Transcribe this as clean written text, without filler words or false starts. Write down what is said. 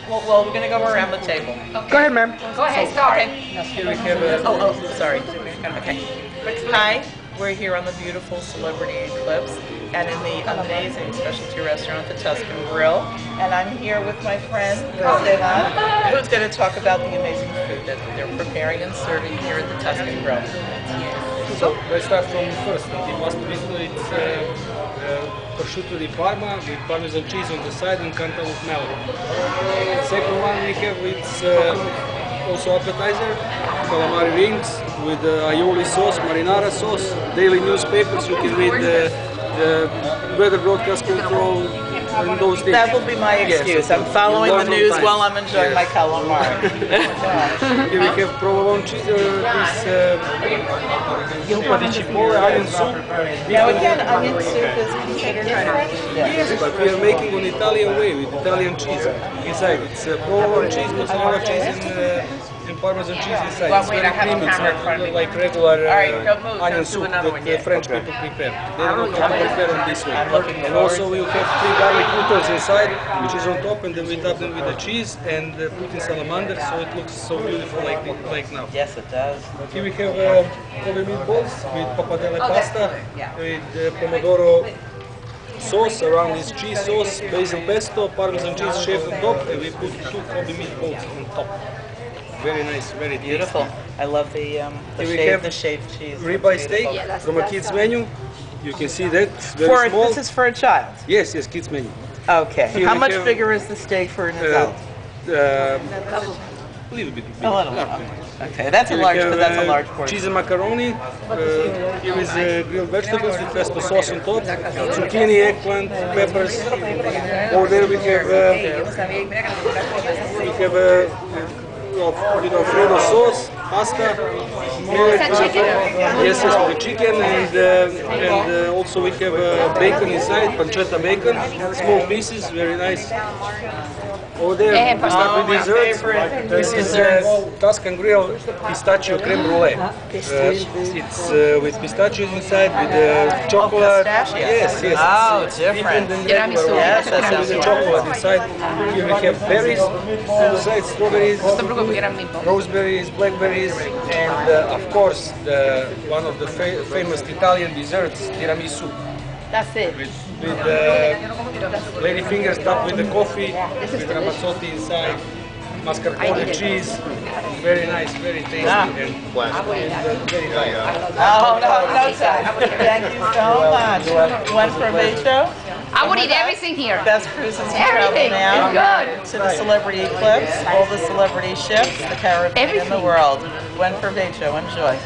Well, we're going to go around the table. Okay. Go ahead, ma'am. Go ahead, start. Here we have sorry. Okay. Hi, we're here on the beautiful Celebrity Eclipse and in the amazing specialty restaurant, the Tuscan Grill. And I'm here with my friend, Esteban, who's going to talk about the amazing food that they're preparing and serving here at the Tuscan Grill. So let's start from first. The pasta biscuit, it's prosciutto di Parma with Parmesan cheese on the side and cantaloupe melon. Second one we have, it's also appetizer, calamari rings with aioli sauce, marinara sauce, daily newspapers. You can read the weather broadcast control and those things. That will be my excuse. I'm following the news while I'm enjoying my calamari. Here we have provolone cheese, zuppa di cipolle, onion soup. Now again, onion soup is considered French. Yes, but we are making on Italian way with Italian cheese inside. It's provolone cheese, mozzarella cheese, and Parmesan cheese inside. It's very creamy. It's not like regular onion soup that the French people prepare. They don't know how to prepare it this way. And also we have 3 garlic croutons inside, which is on top, and then we top them with the cheese and put in salamander, so it looks so beautiful like now. Yes, it does. Here we have Kobe meatballs with pappardelle pasta, with pomodoro sauce around this cheese sauce, basil pesto, Parmesan cheese shaved on top, and we put 2 Kobe meatballs on top. Very nice, very beautiful. tasty. I love the shaved cheese. Ribeye steak from a kids menu. You can see that very small. This is for a child. Yes, kids menu. Okay. How much bigger is the steak for an adult? A little bit. A little. Okay, that's a large portion. Cheese and macaroni. Here is grilled vegetables with pesto sauce on top. Zucchini, eggplant, peppers. Over there we have Alfredo sauce, pasta. Yes, with the chicken, and also we have bacon inside, pancetta bacon, small pieces, very nice. Over there, we start with desserts. This is Tuscan Grill pistachio creme brulee. It's with pistachios inside, with chocolate. Yes. Oh, different. Yes, with the chocolate inside. Here we have berries on the side, strawberries, roseberries, blackberries, and of course one of the famous Italian desserts, tiramisu. That's it. With lady fingers topped with the coffee, with ramazzotti inside, mascarpone cheese. Very nice, very tasty, and very nice. Oh, no time. Thank you so much. Buen provecho. I would eat everything here. Best cruises in travel now. Good. To the Celebrity Eclipse, all the celebrity ships, the Caribbean, and the world. Buen provecho. Enjoy.